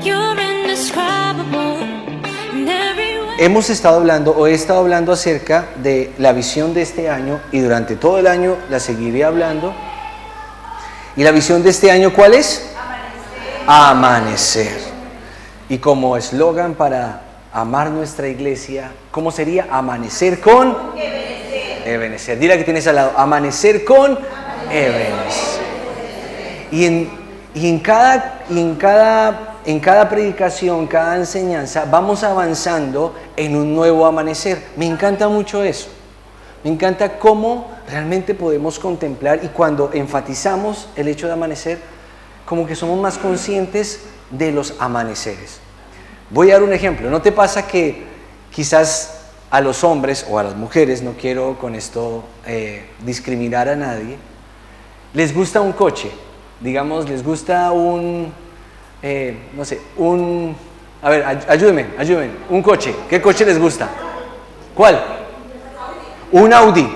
You're indescribable in every way. Hemos estado hablando, o he estado hablando acerca de la visión de este año, y durante todo el año la seguiré hablando. ¿Y la visión de este año cuál es? Amanecer. Y como eslogan para amar nuestra iglesia, ¿cómo sería? Amanecer con Ebenecer. Dile que tienes al lado, amanecer con Ebenecer. Y en cada predicación, cada enseñanza, vamos avanzando en un nuevo amanecer. Me encanta mucho eso. Me encanta cómo realmente podemos contemplar, y cuando enfatizamos el hecho de amanecer, como que somos más conscientes de los amaneceres. Voy a dar un ejemplo. ¿No te pasa que quizás a los hombres o a las mujeres, no quiero con esto discriminar a nadie, les gusta un coche? Digamos, les gusta un, no sé, un... A ver, ayúdenme. Un coche. ¿Qué coche les gusta? ¿Cuál? Un Audi.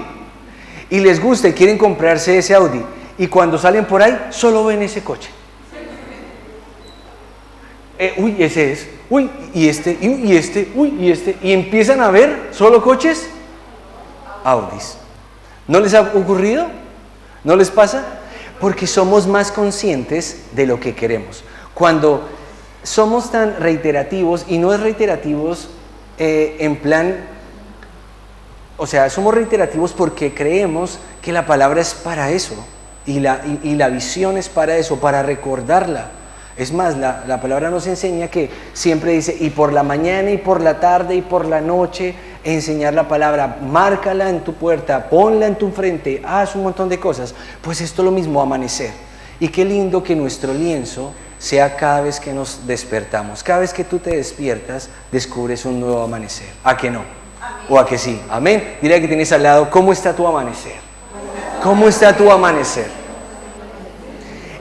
Y les gusta y quieren comprarse ese Audi. Y cuando salen por ahí, solo ven ese coche. Uy, ese es. Uy, y este, y este, uy, y este. Y empiezan a ver solo coches Audis. ¿No les ha ocurrido? ¿No les pasa? Porque somos más conscientes de lo que queremos. Cuando somos tan reiterativos, y no es reiterativos en plan, o sea, somos reiterativos porque creemos que la palabra es para eso, y la visión es para eso, para recordarla. Es más, la palabra nos enseña que siempre dice, y por la mañana, y por la tarde, y por la noche, enseñar la palabra, márcala en tu puerta, ponla en tu frente, haz un montón de cosas. Pues esto es lo mismo, amanecer. Y qué lindo que nuestro lienzo sea cada vez que nos despertamos. Cada vez que tú te despiertas, descubres un nuevo amanecer. ¿A que no? ¿O a que sí? Amén. Dile que tienes al lado, ¿cómo está tu amanecer? ¿Cómo está tu amanecer?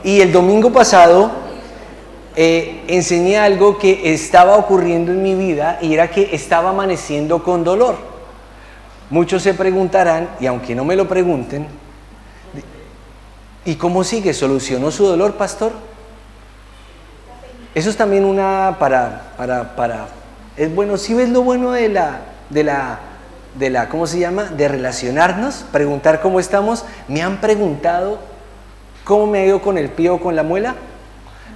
Y el domingo pasado enseñé algo que estaba ocurriendo en mi vida, y era que estaba amaneciendo con dolor. Muchos se preguntarán, y aunque no me lo pregunten, ¿y cómo sigue? ¿Solucionó su dolor, pastor? Eso es también una es bueno. Si ves lo bueno de la ¿cómo se llama? De relacionarnos, preguntar cómo estamos. Me han preguntado cómo me ha ido con el pie o con la muela.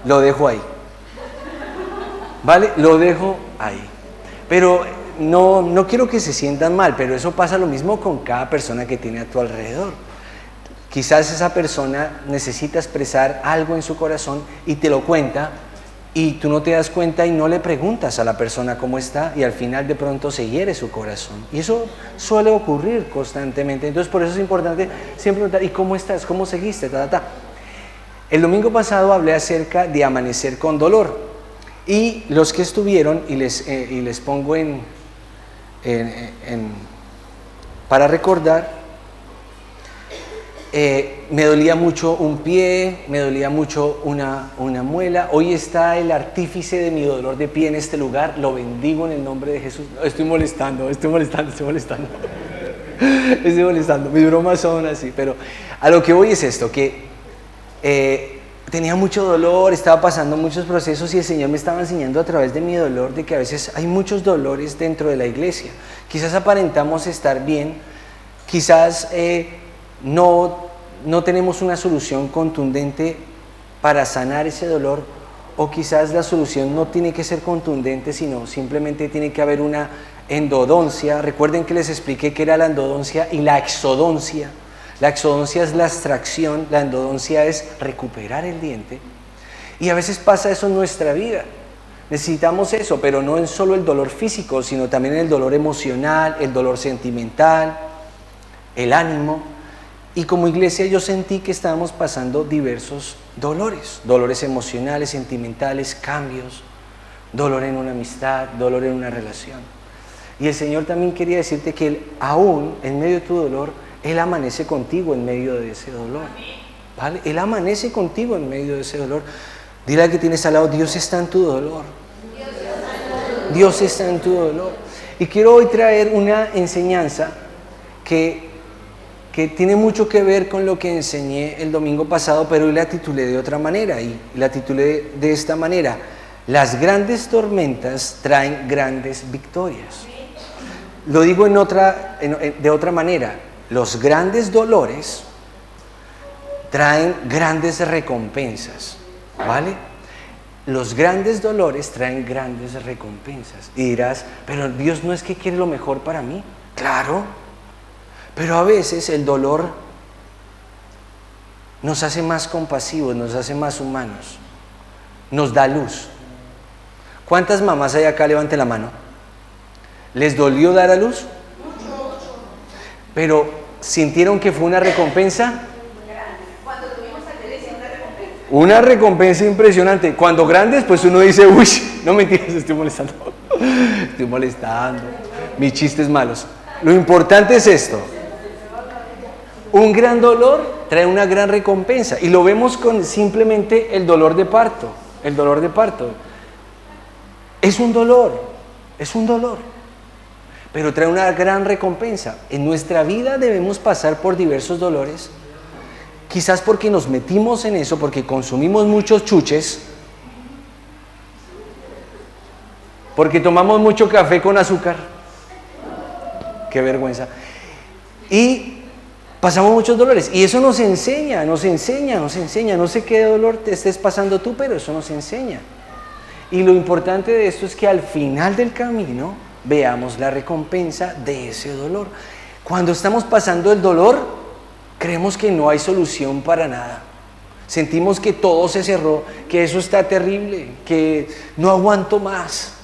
Lo dejo ahí, ¿vale? Lo dejo ahí. Pero no quiero que se sientan mal, pero eso pasa lo mismo con cada persona que tiene a tu alrededor. Quizás esa persona necesita expresar algo en su corazón y te lo cuenta, y tú no te das cuenta y no le preguntas a la persona cómo está, y al final de pronto se hiere su corazón. Y eso suele ocurrir constantemente. Entonces por eso es importante siempre preguntar, ¿y cómo estás? ¿Cómo seguiste? El domingo pasado hablé acerca de amanecer con dolor, y los que estuvieron, y les pongo para recordar, me dolía mucho un pie, me dolía mucho una muela. Hoy está el artífice de mi dolor de pie en este lugar, lo bendigo en el nombre de Jesús. Estoy molestando. Mis bromas son así, pero a lo que voy es esto, que tenía mucho dolor, estaba pasando muchos procesos, y el Señor me estaba enseñando a través de mi dolor de que a veces hay muchos dolores dentro de la iglesia. Quizás aparentamos estar bien, quizás no tenemos una solución contundente para sanar ese dolor, o quizás la solución no tiene que ser contundente, sino simplemente tiene que haber una endodoncia. Recuerden que les expliqué qué era la endodoncia y la exodoncia. La exodoncia es la extracción, la endodoncia es recuperar el diente. Y a veces pasa eso en nuestra vida. Necesitamos eso, pero no en solo el dolor físico, sino también el dolor emocional, el dolor sentimental, el ánimo. Y como iglesia yo sentí que estábamos pasando diversos dolores emocionales, sentimentales, cambios, dolor en una amistad, dolor en una relación. Y el Señor también quería decirte que Él, aún en medio de tu dolor, Él amanece contigo en medio de ese dolor, ¿vale? Él amanece contigo en medio de ese dolor. Dile al que tienes al lado, Dios está en tu dolor. Dios está en tu dolor. Y quiero hoy traer una enseñanza que tiene mucho que ver con lo que enseñé el domingo pasado, pero hoy la titulé de otra manera, y la titulé de esta manera: Las grandes tormentas traen grandes victorias. Lo digo de otra manera. Los grandes dolores traen grandes recompensas, ¿vale? Los grandes dolores traen grandes recompensas. Y dirás, pero Dios no es que quiere lo mejor para mí. Claro, pero a veces el dolor nos hace más compasivos, nos hace más humanos, nos da luz. ¿Cuántas mamás hay acá? Levanten la mano. ¿Les dolió dar a luz? Pero ¿sintieron que fue una recompensa? Cuando tuvimos a Teresa, una recompensa. Una recompensa impresionante. Cuando grandes, pues uno dice, uy, no mentiras, estoy molestando. Estoy molestando. Mis chistes malos. Lo importante es esto. Un gran dolor trae una gran recompensa. Y lo vemos con simplemente el dolor de parto. El dolor de parto. Es un dolor. Pero trae una gran recompensa. En nuestra vida debemos pasar por diversos dolores. Quizás porque nos metimos en eso, porque consumimos muchos chuches, porque tomamos mucho café con azúcar. Qué vergüenza. Y pasamos muchos dolores. Y eso nos enseña. No sé qué dolor te estés pasando tú, pero eso nos enseña. Y lo importante de esto es que al final del camino veamos la recompensa de ese dolor. Cuando estamos pasando el dolor, creemos que no hay solución para nada. Sentimos que todo se cerró, que eso está terrible, que no aguanto más.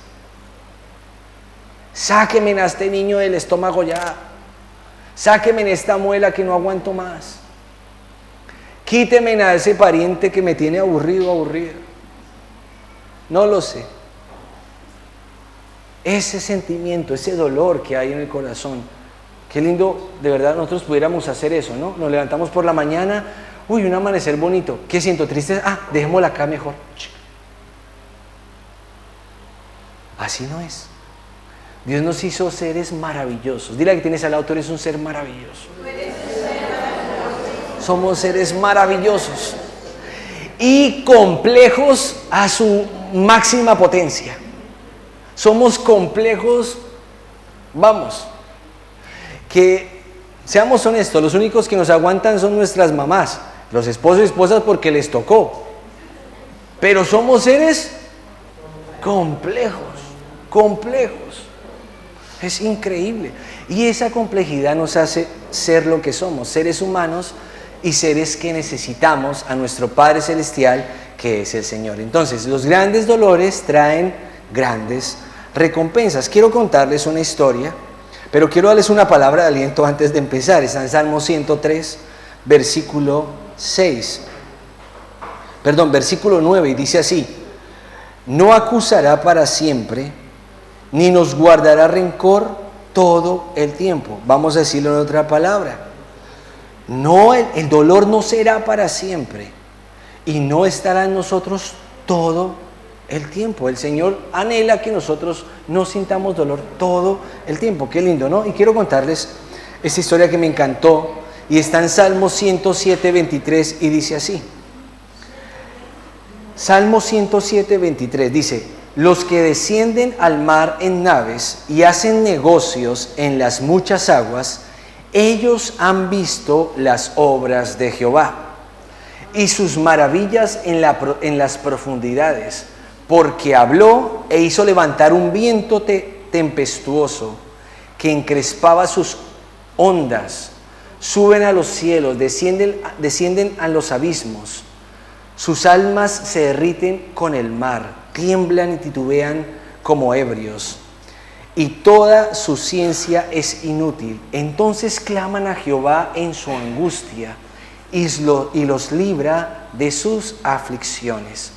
Sáquenme a este niño del estómago ya. Sáquenme esta muela que no aguanto más. Quítenme a ese pariente que me tiene aburrido. No lo sé. Ese sentimiento, ese dolor que hay en el corazón. Qué lindo, de verdad, nosotros pudiéramos hacer eso, ¿no? Nos levantamos por la mañana, uy, un amanecer bonito. ¿Qué siento? Tristeza. Dejémosla acá mejor. Así no es. Dios nos hizo seres maravillosos. Dile a que tienes al lado, tú eres un ser maravilloso. Somos seres maravillosos. Y complejos a su máxima potencia. Somos complejos, vamos, que seamos honestos, los únicos que nos aguantan son nuestras mamás, los esposos y esposas porque les tocó. Pero somos seres complejos. Es increíble. Y esa complejidad nos hace ser lo que somos, seres humanos y seres que necesitamos a nuestro Padre Celestial, que es el Señor. Entonces, los grandes dolores traen grandes recompensas. Quiero contarles una historia, pero quiero darles una palabra de aliento antes de empezar. Está en Salmo 103, versículo 9, y dice así: no acusará para siempre, ni nos guardará rencor todo el tiempo. Vamos a decirlo en otra palabra. No, el dolor no será para siempre y no estará en nosotros todo el tiempo. El Señor anhela que nosotros no sintamos dolor todo el tiempo. Qué lindo, ¿no? Y quiero contarles esta historia que me encantó y está en Salmo 107, 23 y dice así. Salmo 107, 23 dice: los que descienden al mar en naves y hacen negocios en las muchas aguas, ellos han visto las obras de Jehová y sus maravillas en las profundidades, porque habló e hizo levantar un viento tempestuoso que encrespaba sus ondas. Suben a los cielos, descienden a los abismos. Sus almas se derriten con el mar, tiemblan y titubean como ebrios, y toda su ciencia es inútil. Entonces claman a Jehová en su angustia y los libra de sus aflicciones.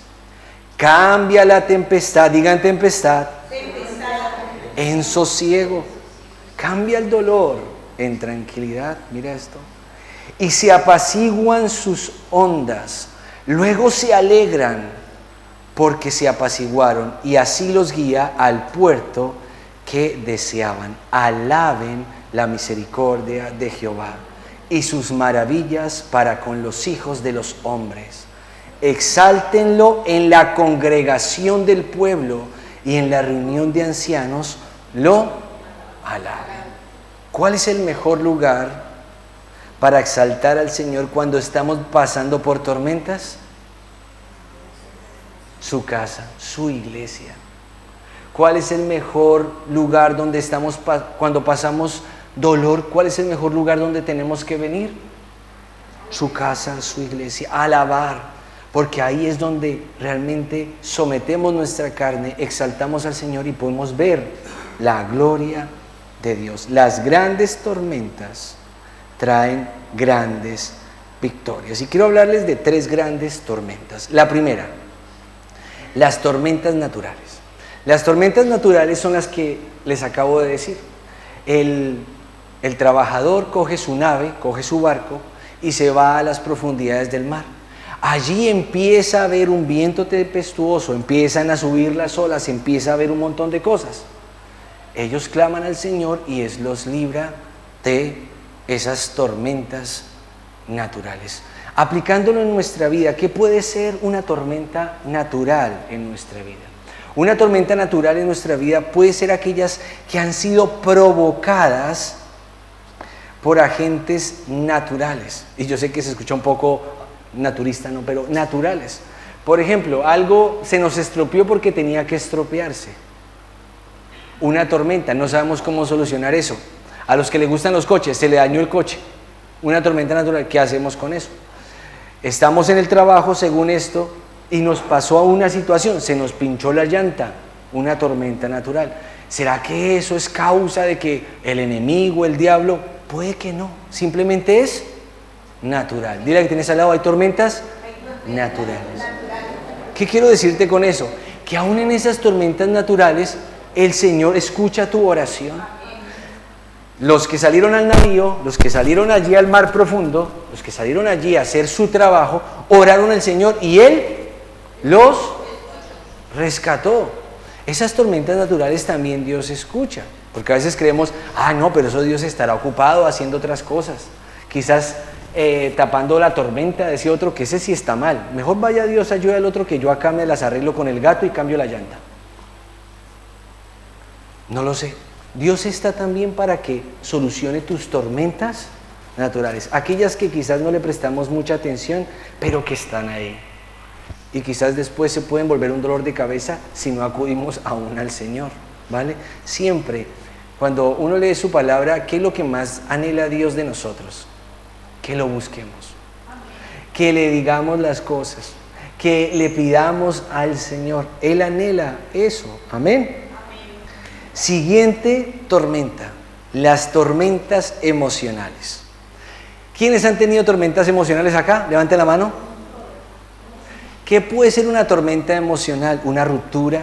Cambia la tempestad, digan tempestad, en sosiego. Cambia el dolor en tranquilidad, mira esto. Y se apaciguan sus ondas, luego se alegran porque se apaciguaron, y así los guía al puerto que deseaban. Alaben la misericordia de Jehová y sus maravillas para con los hijos de los hombres. exáltenlo en la congregación del pueblo y en la reunión de ancianos lo alaben. ¿Cuál es el mejor lugar para exaltar al Señor cuando estamos pasando por tormentas? Su casa, su iglesia. ¿Cuál es el mejor lugar donde estamos cuando pasamos dolor? ¿Cuál es el mejor lugar donde tenemos que venir? Su casa, su iglesia, alabar, porque ahí es donde realmente sometemos nuestra carne, exaltamos al Señor y podemos ver la gloria de Dios. Las grandes tormentas traen grandes victorias. Y quiero hablarles de 3 grandes tormentas. La primera, las tormentas naturales. Las tormentas naturales son las que les acabo de decir. El trabajador coge su nave, coge su barco y se va a las profundidades del mar. Allí empieza a haber un viento tempestuoso, empiezan a subir las olas, empieza a haber un montón de cosas. Ellos claman al Señor y Él los libra de esas tormentas naturales. Aplicándolo en nuestra vida, ¿qué puede ser una tormenta natural en nuestra vida? Una tormenta natural en nuestra vida puede ser aquellas que han sido provocadas por agentes naturales. Y yo sé que se escucha un poco naturista, ¿no? Pero naturales. Por ejemplo, algo se nos estropeó porque tenía que estropearse. Una tormenta, no sabemos cómo solucionar eso. A los que les gustan los coches, se le dañó el coche. Una tormenta natural, ¿qué hacemos con eso? Estamos en el trabajo, según esto, y nos pasó a una situación, se nos pinchó la llanta, una tormenta natural. ¿Será que eso es causa de que el enemigo, el diablo? Puede que no, simplemente es natural. Dile que tienes al lado, hay tormentas naturales. ¿Qué quiero decirte con eso? Que aún en esas tormentas naturales, el Señor escucha tu oración. Los que salieron al navío, los que salieron allí al mar profundo, los que salieron allí a hacer su trabajo, oraron al Señor y Él los rescató. Esas tormentas naturales también Dios escucha, porque a veces creemos, no, pero eso Dios estará ocupado haciendo otras cosas, quizás tapando la tormenta, decía otro que ese sí está mal, mejor vaya Dios, ayuda al otro que yo acá me las arreglo con el gato y cambio la llanta. No lo sé. Dios está también para que solucione tus tormentas naturales, aquellas que quizás no le prestamos mucha atención, pero que están ahí. Y quizás después se pueden volver un dolor de cabeza si no acudimos aún al Señor, ¿vale? Siempre, cuando uno lee su palabra, ¿qué es lo que más anhela Dios de nosotros? Que lo busquemos, que le digamos las cosas, que le pidamos al Señor. Él anhela eso, amén. Siguiente tormenta, las tormentas emocionales. ¿Quiénes han tenido tormentas emocionales acá? Levanten la mano. ¿Qué puede ser una tormenta emocional? Una ruptura,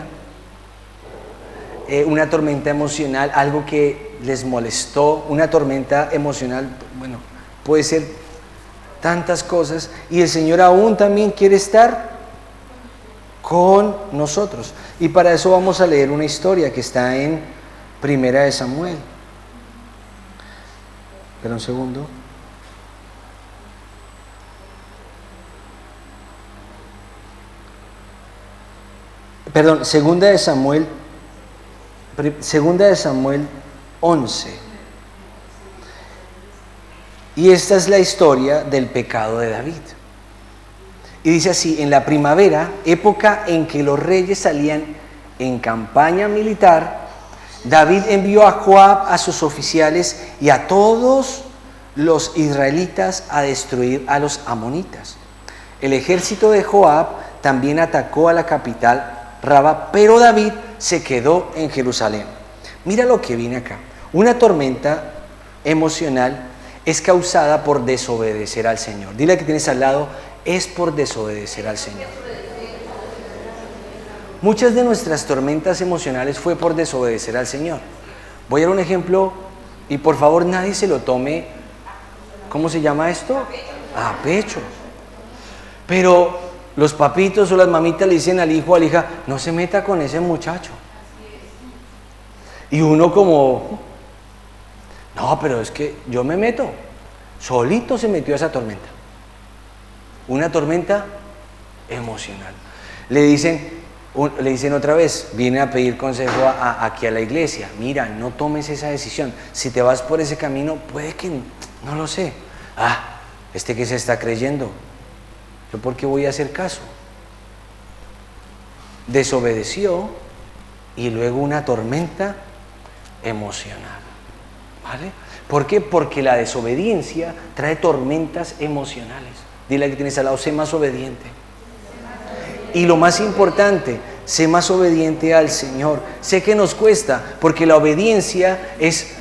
una tormenta emocional, algo que les molestó, una tormenta emocional, bueno, puede ser tantas cosas. Y el Señor aún también quiere estar con nosotros. Y para eso vamos a leer una historia que está en Primera de Samuel. Espera un segundo. Perdón, Segunda de Samuel 11. Y esta es la historia del pecado de David. Y dice así: en la primavera, época en que los reyes salían en campaña militar, David envió a Joab, a sus oficiales y a todos los israelitas a destruir a los amonitas. El ejército de Joab también atacó a la capital Rabá, pero David se quedó en Jerusalén. Mira lo que viene acá. Una tormenta emocional es causada por desobedecer al Señor. Dile que tienes al lado, es por desobedecer al Señor. Muchas de nuestras tormentas emocionales fue por desobedecer al Señor. Voy a dar un ejemplo y por favor nadie se lo tome, ¿cómo se llama esto? A pecho. Pero los papitos o las mamitas le dicen al hijo o a la hija, no se meta con ese muchacho. Y uno como, no, pero es que yo me meto. Solito se metió a esa tormenta. Una tormenta emocional. Le dicen otra vez, viene a pedir consejo aquí a la iglesia. Mira, no tomes esa decisión. Si te vas por ese camino, puede que, no lo sé. Este que se está creyendo, ¿yo por qué voy a hacer caso? Desobedeció y luego una tormenta emocional. ¿Vale? ¿Por qué? Porque la desobediencia trae tormentas emocionales. Dile al que tienes al lado, sé más obediente. Y lo más importante, sé más obediente al Señor. Sé que nos cuesta, porque la obediencia es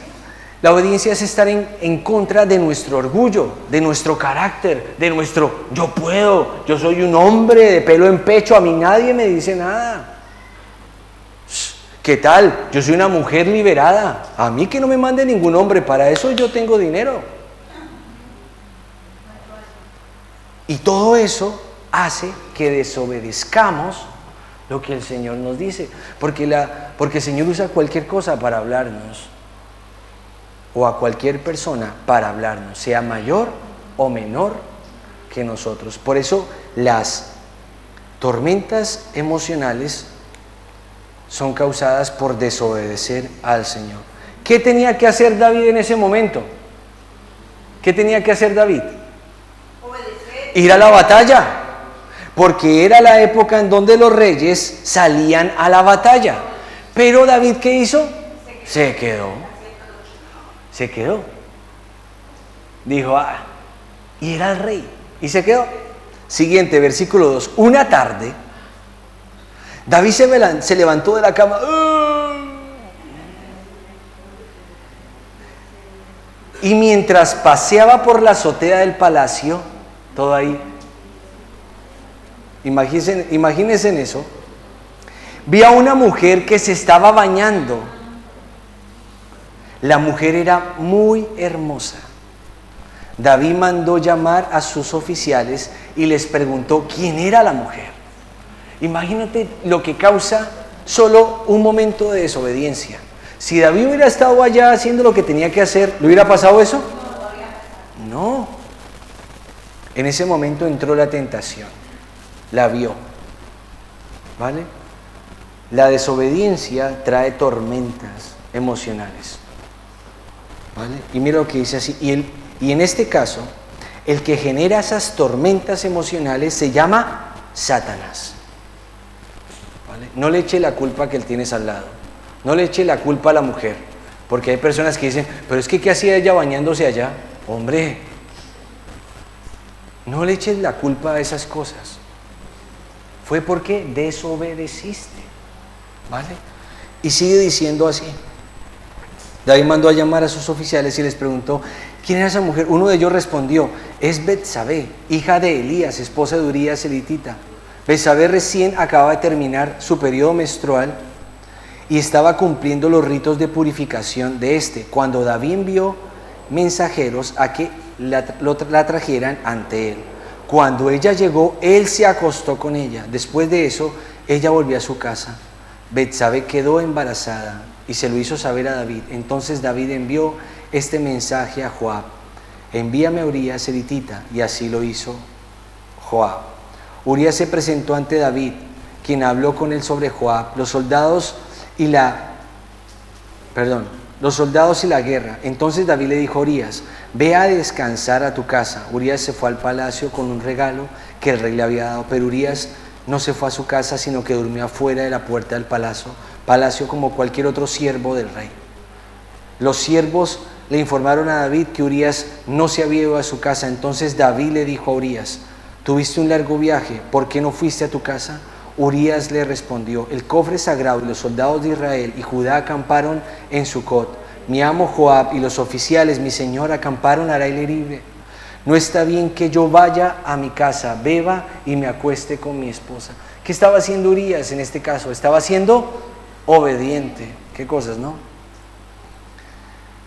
estar en contra de nuestro orgullo, de nuestro carácter, de nuestro yo puedo, yo soy un hombre de pelo en pecho, a mí nadie me dice nada. ¿Qué tal? Yo soy una mujer liberada, a mí que no me mande ningún hombre, para eso yo tengo dinero. Y todo eso hace que desobedezcamos lo que el Señor nos dice, porque el Señor usa cualquier cosa para hablarnos, o a cualquier persona para hablarnos, sea mayor o menor que nosotros. Por eso las tormentas emocionales son causadas por desobedecer al Señor. ¿Qué tenía que hacer David en ese momento? ¿Qué tenía que hacer David? Obedecer. Ir a la batalla, porque era la época en donde los reyes salían a la batalla. Pero David, ¿qué hizo? Se quedó. Dijo, y era el rey, y se quedó. Siguiente, versículo 2. Una tarde, David se levantó de la cama. Y mientras paseaba por la azotea del palacio, todo ahí, imagínense en eso, vi a una mujer que se estaba bañando. La mujer era muy hermosa. David mandó llamar a sus oficiales y les preguntó quién era la mujer. Imagínate lo que causa solo un momento de desobediencia. Si David hubiera estado allá haciendo lo que tenía que hacer, ¿le hubiera pasado eso? No. En ese momento entró la tentación. La vio. ¿Vale? La desobediencia trae tormentas emocionales. ¿Vale? Y mira lo que dice así. Y en este caso, el que genera esas tormentas emocionales se llama Satanás. ¿Vale? No le eche la culpa que él tienes al lado. No le eche la culpa a la mujer. Porque hay personas que dicen, pero es que ¿qué hacía ella bañándose allá? Hombre, no le eches la culpa a esas cosas. Fue porque desobedeciste. ¿Vale? Y sigue diciendo así. David mandó a llamar a sus oficiales y les preguntó, ¿quién era esa mujer? Uno de ellos respondió, es Betsabé, hija de Elías, esposa de Urías elitita. Betsabé recién acaba de terminar su periodo menstrual y estaba cumpliendo los ritos de purificación de este, cuando David envió mensajeros a que la trajeran ante él. Cuando ella llegó, él se acostó con ella. Después de eso, ella volvió a su casa. Betsabé quedó embarazada y se lo hizo saber a David. Entonces David envió este mensaje a Joab: envíame a Urías elitita, y así lo hizo Joab. Urías se presentó ante David, quien habló con él sobre Joab, los soldados y la guerra. Entonces David le dijo a Urías, ve a descansar a tu casa. Urías se fue al palacio con un regalo que el rey le había dado, pero Urías no se fue a su casa, sino que durmió afuera de la puerta del palacio como cualquier otro siervo del rey. Los siervos le informaron a David que Urías no se había ido a su casa. Entonces David le dijo a Urías, tuviste un largo viaje, ¿por qué no fuiste a tu casa? Urías le respondió, el cofre sagrado y los soldados de Israel y Judá acamparon en Sucot. Mi amo Joab y los oficiales, mi señor, acamparon al aire libre. No está bien que yo vaya a mi casa, beba y me acueste con mi esposa. ¿Qué estaba haciendo Urías en este caso? Estaba siendo obediente. ¿Qué cosas, no?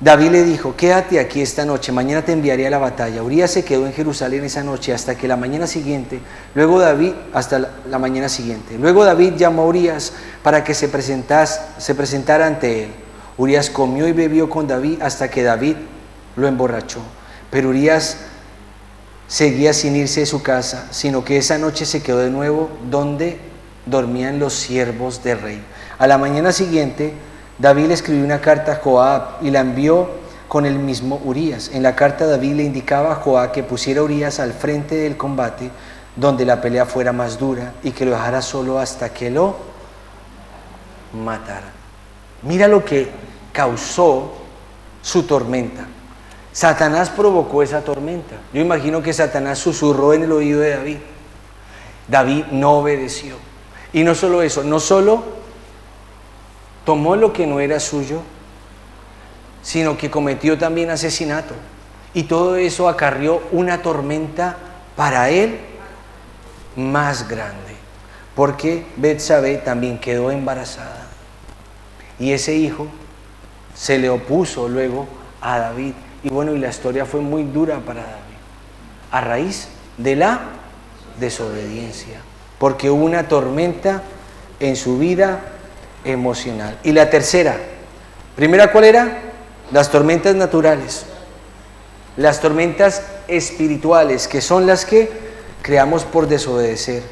David le dijo, quédate aquí esta noche, mañana te enviaré a la batalla. Urías se quedó en Jerusalén esa noche hasta la mañana siguiente. Luego David llamó a Urías para que se presentara ante él. Urías comió y bebió con David hasta que David lo emborrachó. Pero Urías seguía sin irse de su casa, sino que esa noche se quedó de nuevo donde dormían los siervos del rey. A la mañana siguiente, David le escribió una carta a Joab y la envió con el mismo Urías. En la carta David le indicaba a Joab que pusiera a Urías al frente del combate, donde la pelea fuera más dura, y que lo dejara solo hasta que lo matara. Mira lo que causó su tormenta. Satanás provocó esa tormenta. Yo imagino que Satanás susurró en el oído de David. David no obedeció. Y no solo eso, no solo tomó lo que no era suyo, sino que cometió también asesinato. Y todo eso acarrió una tormenta para él más grande, porque Betsabé también quedó embarazada. Y ese hijo se le opuso luego a David. Y bueno, y la historia fue muy dura para David, a raíz de la desobediencia, porque hubo una tormenta en su vida emocional. Y la tercera, primera, ¿cuál era? Las tormentas naturales, las tormentas espirituales, que son las que creamos por desobedecer.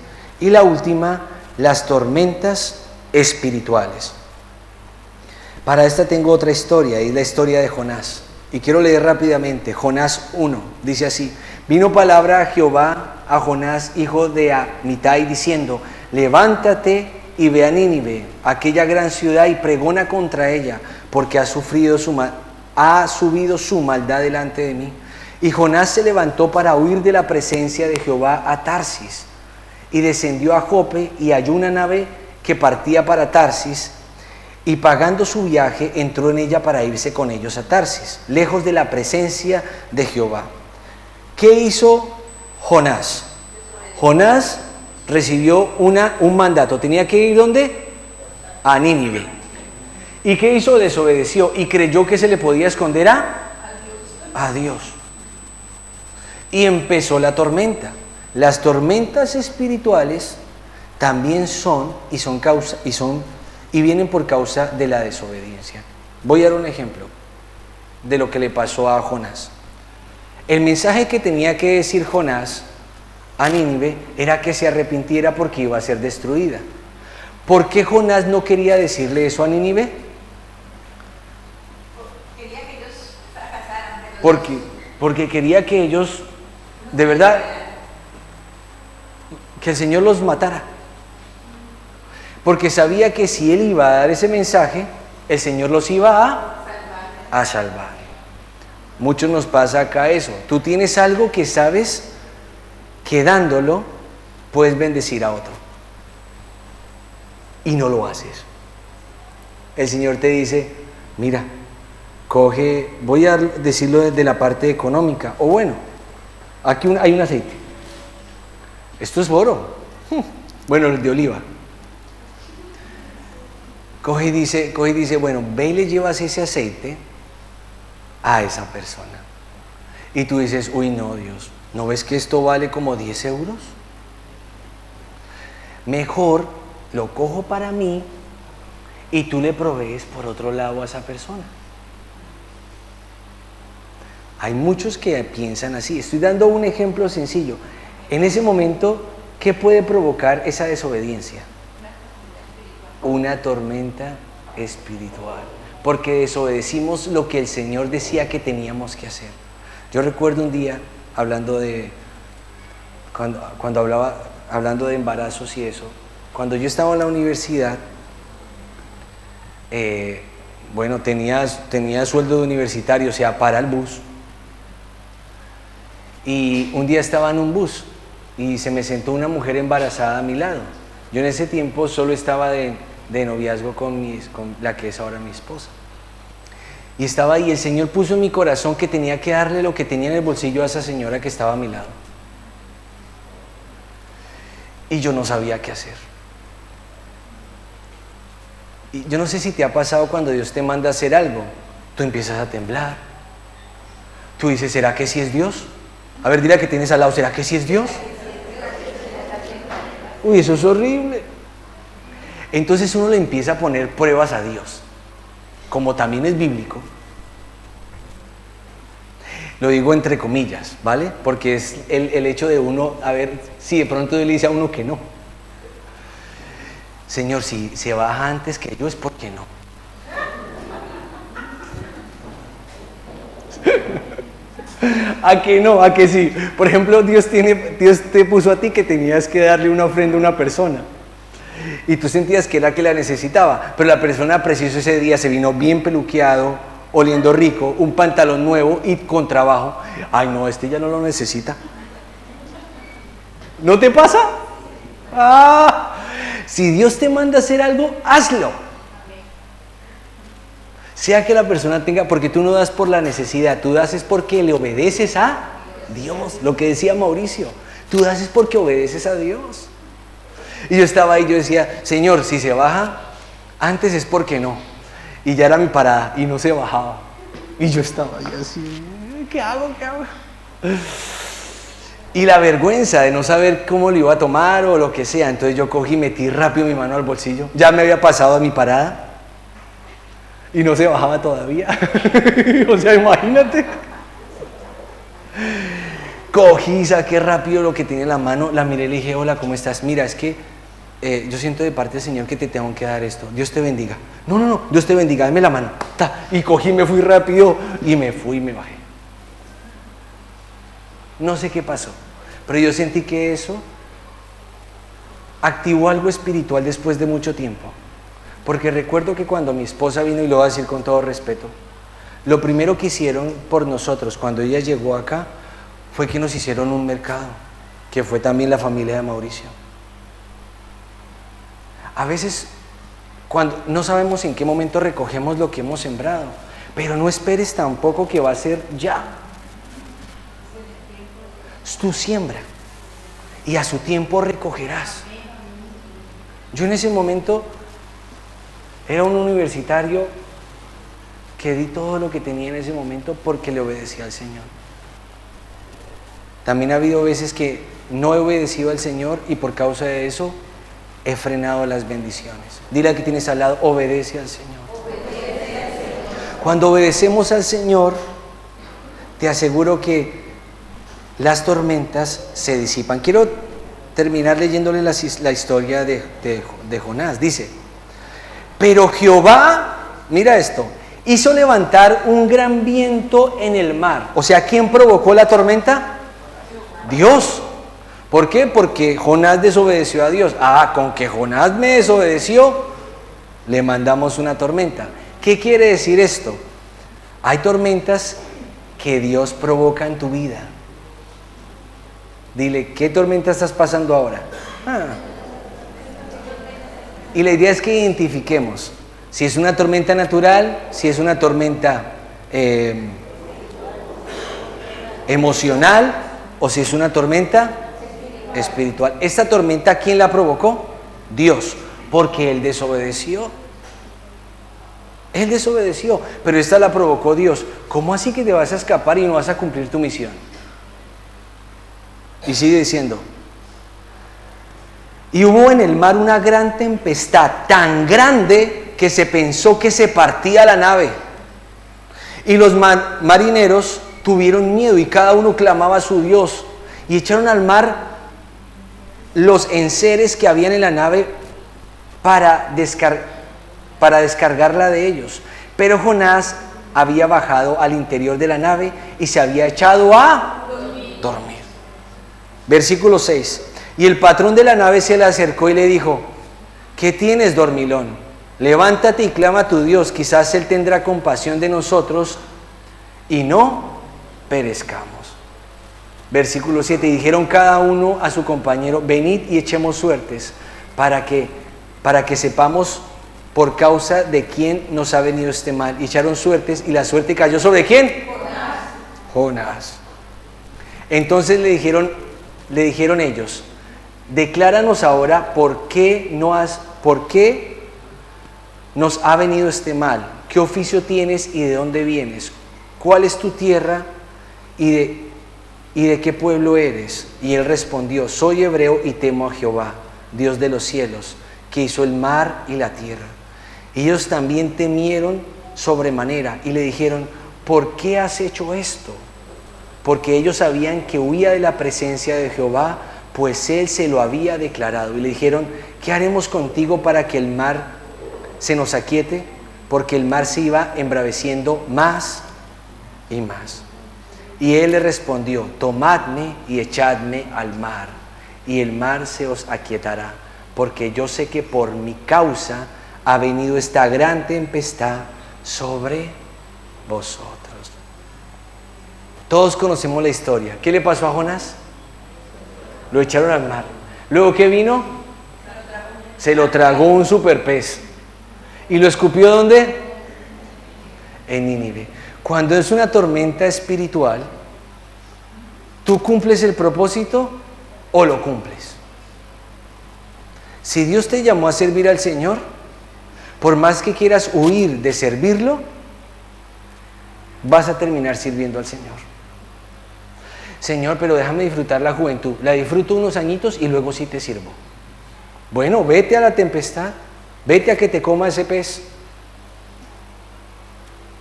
Y la última, las tormentas espirituales. Para esta tengo otra historia, y la historia de Jonás. Y quiero leer rápidamente. Jonás 1, dice así: vino palabra a Jehová a Jonás, hijo de Amitai, diciendo: levántate y ve a Nínive, aquella gran ciudad, y pregona contra ella, porque ha subido su maldad delante de mí. Y Jonás se levantó para huir de la presencia de Jehová a Tarsis, y descendió a Jope, y halló una nave que partía para Tarsis, y pagando su viaje entró en ella para irse con ellos a Tarsis, lejos de la presencia de Jehová. ¿Qué hizo Jonás? Jonás recibió un mandato. ¿Tenía que ir ¿dónde? A Nínive. ¿Y qué hizo? Desobedeció y creyó que se le podía esconder a Dios. Y empezó la tormenta. Las tormentas espirituales también son y vienen por causa de la desobediencia. Voy a dar un ejemplo de lo que le pasó a Jonás. El mensaje que tenía que decir Jonás a Nínive era que se arrepintiera porque iba a ser destruida. ¿Por qué Jonás no quería decirle eso a Nínive? Quería que ellos fracasaran. Porque quería que ellos, de verdad, que el Señor los matara. Porque sabía que si él iba a dar ese mensaje, el Señor los iba a salvar. Muchos nos pasa acá eso. Tú tienes algo que sabes que dándolo puedes bendecir a otro. Y no lo haces. El Señor te dice: mira, coge, voy a decirlo desde la parte económica. O bueno, aquí hay un aceite. Esto es oro. Bueno, el de oliva. Coge y dice, bueno, ve y le llevas ese aceite a esa persona. Y tú dices: uy, no, Dios, ¿no ves que esto vale como 10 euros? Mejor lo cojo para mí y tú le provees por otro lado a esa persona. Hay muchos que piensan así. Estoy dando un ejemplo sencillo. En ese momento, ¿qué puede provocar esa desobediencia? Una tormenta espiritual, porque desobedecimos lo que el Señor decía que teníamos que hacer. Yo recuerdo un día hablando de hablando de embarazos y eso, cuando yo estaba en la universidad, bueno, tenía sueldo de universitario, o sea, para el bus. Y un día estaba en un bus y se me sentó una mujer embarazada a mi lado. Yo en ese tiempo solo estaba de noviazgo con la que es ahora mi esposa. Y estaba ahí, el Señor puso en mi corazón que tenía que darle lo que tenía en el bolsillo a esa señora que estaba a mi lado. Y yo no sabía qué hacer. Y yo no sé si te ha pasado cuando Dios te manda a hacer algo, tú empiezas a temblar. Tú dices: ¿será que sí es Dios? A ver, dile a que tienes al lado: ¿será que sí es Dios? Uy, eso es horrible. Entonces uno le empieza a poner pruebas a Dios, como también es bíblico. Lo digo entre comillas, ¿vale? Porque es el hecho de uno, a ver si de pronto Dios le dice a uno que no. Señor, si se baja antes que yo es porque no. ¿A que no? ¿A que sí? Por ejemplo, Dios te puso a ti que tenías que darle una ofrenda a una persona. Y tú sentías que era que la necesitaba, pero la persona preciso ese día se vino bien peluqueado, oliendo rico, un pantalón nuevo y con trabajo. Ay, no, este ya no lo necesita. ¿No te pasa? Si Dios te manda a hacer algo, hazlo. Sea que la persona tenga, porque tú no das por la necesidad, tú das es porque le obedeces a Dios. Lo que decía Mauricio, tú das es porque obedeces a Dios. Y yo estaba ahí, yo decía, Señor, si se baja antes es porque no. Y ya era mi parada y no se bajaba. Y yo estaba ahí así, ¿qué hago? Y la vergüenza de no saber cómo lo iba a tomar o lo que sea. Entonces yo cogí y metí rápido mi mano al bolsillo. Ya me había pasado a mi parada. Y no se bajaba todavía. O sea, imagínate. Cogí, saqué rápido lo que tenía en la mano, la miré y le dije, hola, ¿cómo estás? Mira, es que yo siento de parte del Señor que te tengo que dar esto. Dios te bendiga. No, Dios te bendiga, dame la mano. Y cogí, me fui rápido y me fui y me bajé. No sé qué pasó, pero yo sentí que eso activó algo espiritual después de mucho tiempo. Porque recuerdo que cuando mi esposa vino, y lo voy a decir con todo respeto, lo primero que hicieron por nosotros cuando ella llegó acá fue que nos hicieron un mercado, que fue también la familia de Mauricio. A veces, cuando no sabemos en qué momento recogemos lo que hemos sembrado, pero no esperes tampoco que va a ser ya. Tú siembra y a su tiempo recogerás. Yo en ese momento era un universitario que di todo lo que tenía en ese momento porque le obedecía al Señor. También ha habido veces que no he obedecido al Señor y por causa de eso he frenado las bendiciones. Dile a que tienes al lado, obedece al Señor. Obedece al Señor. Cuando obedecemos al Señor, te aseguro que las tormentas se disipan. Quiero terminar leyéndole la historia de Jonás. Dice, pero Jehová, mira esto, hizo levantar un gran viento en el mar. O sea, ¿quién provocó la tormenta? Dios. ¿Por qué? Porque Jonás desobedeció a Dios. Con que Jonás me desobedeció, le mandamos una tormenta. ¿Qué quiere decir esto? Hay tormentas que Dios provoca en tu vida. Dile, ¿qué tormenta estás pasando ahora? Y la idea es que identifiquemos si es una tormenta natural, si es una tormenta emocional o si es una tormenta espiritual. ¿Esta tormenta quién la provocó? Dios, porque Él desobedeció. Él desobedeció, pero esta la provocó Dios. ¿Cómo así que te vas a escapar y no vas a cumplir tu misión? Y sigue diciendo, y hubo en el mar una gran tempestad, tan grande que se pensó que se partía la nave. Y los marineros tuvieron miedo y cada uno clamaba a su Dios. Y echaron al mar los enseres que habían en la nave para descargarla de ellos. Pero Jonás había bajado al interior de la nave y se había echado a dormir. Versículo 6. Y el patrón de la nave se le acercó y le dijo, ¿qué tienes, dormilón? Levántate y clama a tu Dios, quizás Él tendrá compasión de nosotros y no perezcamos. Versículo 7. Y dijeron cada uno a su compañero, venid y echemos suertes para que sepamos por causa de quién nos ha venido este mal. Y echaron suertes y la suerte cayó ¿sobre quién? Jonás. Entonces le dijeron ellos, decláranos ahora por qué nos ha venido este mal, qué oficio tienes y de dónde vienes, cuál es tu tierra y de qué pueblo eres. Y él respondió, soy hebreo y temo a Jehová, Dios de los cielos, que hizo el mar y la tierra. Y ellos también temieron sobremanera y le dijeron, ¿por qué has hecho esto? porque ellos sabían que huía de la presencia de Jehová, pues Él se lo había declarado. Y le dijeron: ¿qué haremos contigo para que el mar se nos aquiete? Porque el mar se iba embraveciendo más y más. Y Él le respondió: tomadme y echadme al mar, y el mar se os aquietará, porque yo sé que por mi causa ha venido esta gran tempestad sobre vosotros. Todos conocemos la historia. ¿Qué le pasó a Jonás? Lo echaron al mar. ¿Luego qué vino? Se lo tragó un superpez. ¿Y lo escupió dónde? En Nínive. Cuando es una tormenta espiritual, ¿tú cumples el propósito o lo cumples? Si Dios te llamó a servir al Señor, por más que quieras huir de servirlo, vas a terminar sirviendo al Señor. Señor, pero déjame disfrutar la juventud. La disfruto unos añitos y luego sí te sirvo. Bueno, vete a la tempestad, vete a que te coma ese pez.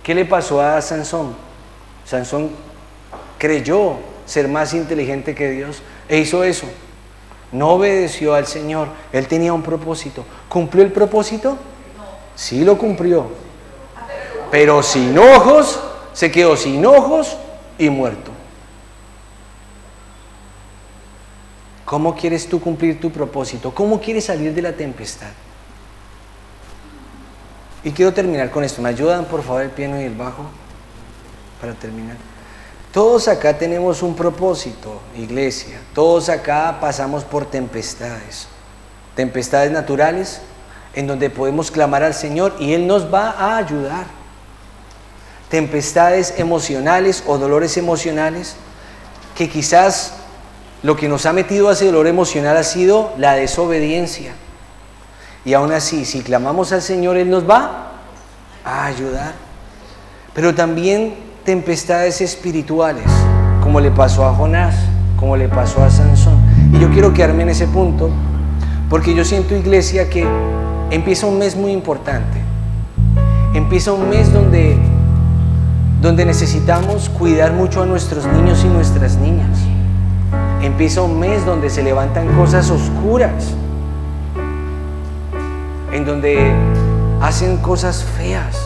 ¿Qué le pasó a Sansón? Sansón creyó ser más inteligente que Dios e hizo eso. No obedeció al Señor. Él tenía un propósito. ¿Cumplió el propósito? Sí lo cumplió. Pero sin ojos, se quedó sin ojos y muerto. ¿Cómo quieres tú cumplir tu propósito? ¿Cómo quieres salir de la tempestad? Y quiero terminar con esto. ¿Me ayudan, por favor, el piano y el bajo? Para terminar. Todos acá tenemos un propósito, iglesia. Todos acá pasamos por tempestades. Tempestades naturales, en donde podemos clamar al Señor y Él nos va a ayudar. Tempestades emocionales o dolores emocionales, que quizás lo que nos ha metido a ese dolor emocional ha sido la desobediencia. Y aún así, si clamamos al Señor, Él nos va a ayudar. Pero también tempestades espirituales, como le pasó a Jonás, como le pasó a Sansón. Y yo quiero quedarme en ese punto, porque yo siento, iglesia, que empieza un mes muy importante. Empieza un mes donde necesitamos cuidar mucho a nuestros niños y nuestras niñas. Empieza un mes donde se levantan cosas oscuras, en donde hacen cosas feas.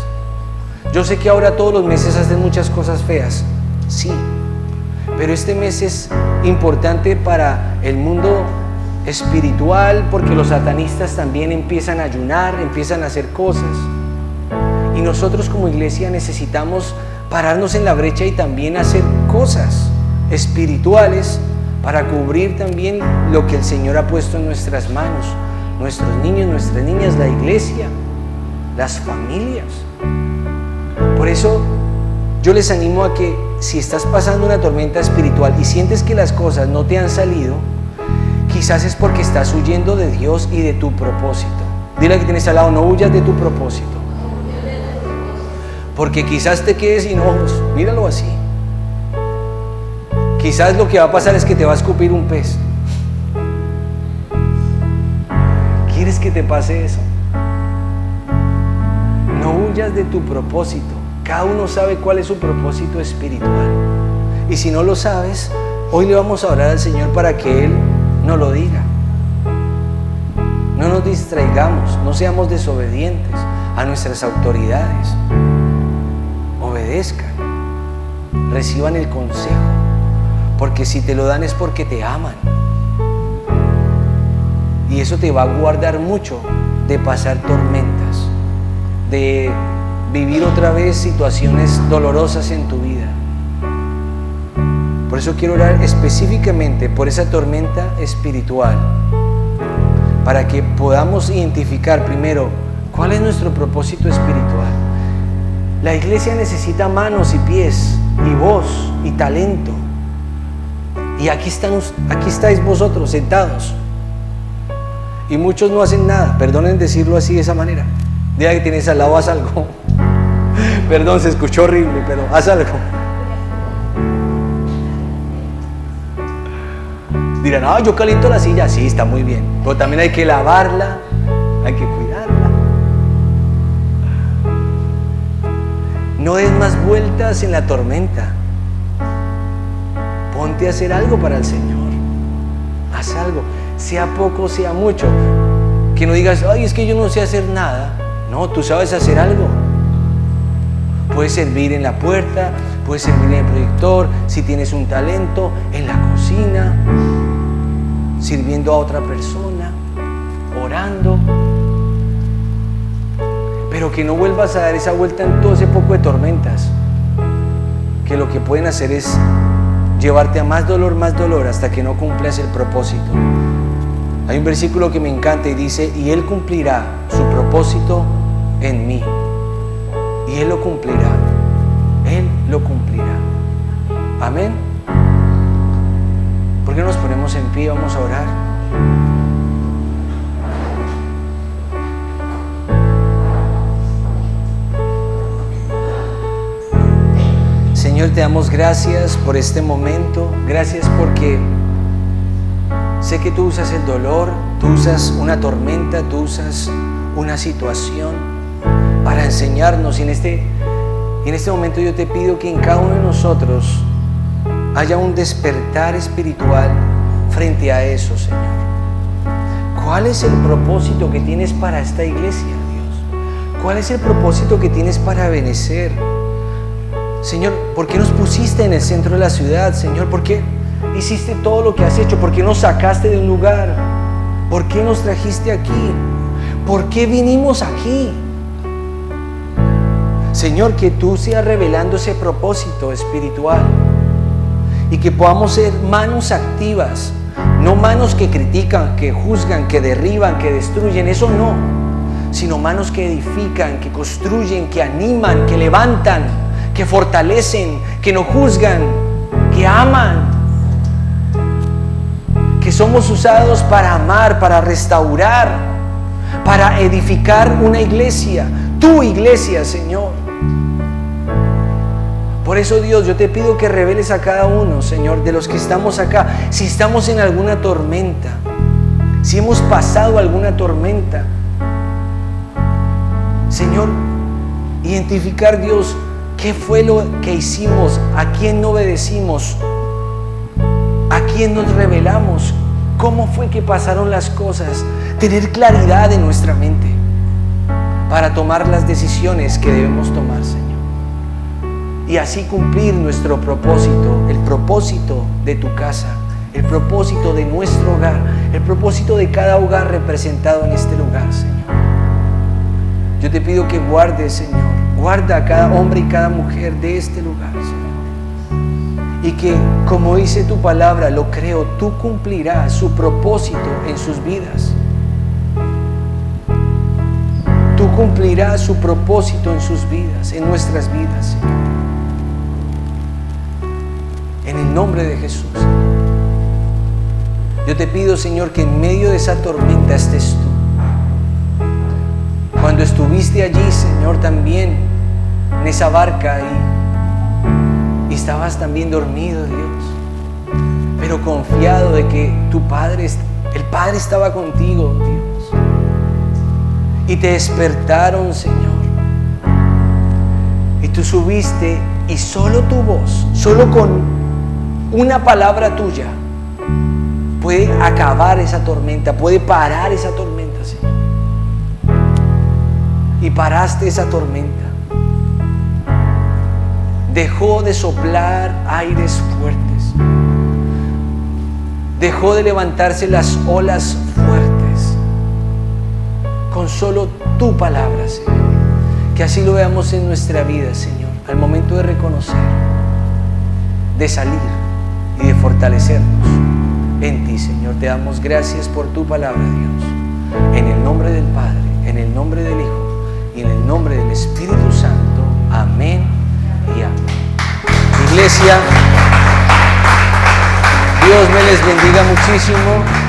Yo sé que ahora todos los meses hacen muchas cosas feas, sí, pero este mes es importante para el mundo espiritual, porque los satanistas también empiezan a ayunar, empiezan a hacer cosas, y nosotros como iglesia necesitamos pararnos en la brecha y también hacer cosas espirituales para cubrir también lo que el Señor ha puesto en nuestras manos, nuestros niños, nuestras niñas, la iglesia, las familias. Por eso yo les animo a que, si estás pasando una tormenta espiritual y sientes que las cosas no te han salido, quizás es porque estás huyendo de Dios y de tu propósito. Dile al que tienes al lado: no huyas de tu propósito, porque quizás te quedes sin ojos. Míralo así. Quizás lo que va a pasar es que te va a escupir un pez. ¿Quieres que te pase eso? No huyas de tu propósito. Cada uno sabe cuál es su propósito espiritual. Y si no lo sabes, hoy le vamos a orar al Señor para que Él nos lo diga. No nos distraigamos, no seamos desobedientes a nuestras autoridades. Obedezcan, reciban el consejo, porque si te lo dan es porque te aman. Y eso te va a guardar mucho de pasar tormentas, de vivir otra vez situaciones dolorosas en tu vida. Por eso quiero orar específicamente por esa tormenta espiritual, para que podamos identificar primero cuál es nuestro propósito espiritual. La iglesia necesita manos y pies, y voz y talento. Y aquí estáis vosotros sentados. Y muchos no hacen nada. Perdonen decirlo así, de esa manera. Diga que tienes al lado: haz algo. Perdón, se escuchó horrible, pero haz algo. Dirán: ah, yo caliento la silla. Sí, está muy bien, pero también hay que lavarla, hay que cuidarla. No des más vueltas en la tormenta. ponte a hacer algo para el Señor. Haz algo, sea poco, sea mucho. Que no digas, ay, es que yo no sé hacer nada. No, tú sabes hacer algo. Puedes servir en la puerta, puedes servir en el proyector, si tienes un talento, en la cocina, sirviendo a otra persona, orando. Pero que no vuelvas a dar esa vuelta en todo ese poco de tormentas, que lo que pueden hacer es llevarte a más dolor, hasta que no cumplas el propósito. Hay un versículo que me encanta y dice, y Él cumplirá su propósito en mí. Y Él lo cumplirá. Él lo cumplirá. Amén. ¿Por qué no nos ponemos en pie? Vamos a orar. Señor, te damos gracias por este momento. Gracias porque sé que tú usas el dolor, tú usas una tormenta, tú usas una situación para enseñarnos. Y en este momento yo te pido que en cada uno de nosotros haya un despertar espiritual frente a eso, Señor. ¿Cuál es el propósito que tienes para esta iglesia, Dios? ¿Cuál es el propósito que tienes para Benecer? Señor, ¿por qué nos pusiste en el centro de la ciudad, Señor? ¿Por qué hiciste todo lo que has hecho? ¿Por qué nos sacaste de un lugar? ¿Por qué nos trajiste aquí? ¿Por qué vinimos aquí? Señor, que tú seas revelando ese propósito espiritual y que podamos ser manos activas, no manos que critican, que juzgan, que derriban, que destruyen, eso no, sino manos que edifican, que construyen, que animan, que levantan, que fortalecen, que no juzgan, que aman, que somos usados para amar, para restaurar, para edificar una iglesia, tu iglesia, Señor. Por eso, Dios, yo te pido que reveles a cada uno, Señor, de los que estamos acá, si estamos en alguna tormenta, si hemos pasado alguna tormenta, Señor, identificar, Dios, qué fue lo que hicimos, a quién no obedecimos, a quién nos rebelamos, cómo fue que pasaron las cosas, tener claridad en nuestra mente para tomar las decisiones que debemos tomar, Señor. Y así cumplir nuestro propósito, el propósito de tu casa, el propósito de nuestro hogar, el propósito de cada hogar representado en este lugar, Señor. Yo te pido que guardes, Señor, guarda a cada hombre y cada mujer de este lugar, Señor. Y que, como dice tu palabra, lo creo, tú cumplirás su propósito en sus vidas. Tú cumplirás su propósito en sus vidas, en nuestras vidas, Señor. En el nombre de Jesús. Yo te pido, Señor, que en medio de esa tormenta estés tú. Cuando estuviste allí, Señor, también en esa barca y estabas también dormido, Dios, pero confiado de que tu Padre, el Padre estaba contigo, Dios, y te despertaron, Señor, y tú subiste y solo tu voz, solo con una palabra tuya puede acabar esa tormenta, puede parar esa tormenta, Señor. Y paraste esa tormenta. Dejó de soplar aires fuertes. Dejó de levantarse las olas fuertes. Con solo tu palabra, Señor. Que así lo veamos en nuestra vida, Señor. Al momento de reconocer, de salir y de fortalecernos en ti, Señor. Te damos gracias por tu palabra, Dios. En el nombre del Padre, en el nombre del Hijo y en el nombre del Espíritu Santo. Amén y amén. Iglesia, Dios me les bendiga muchísimo.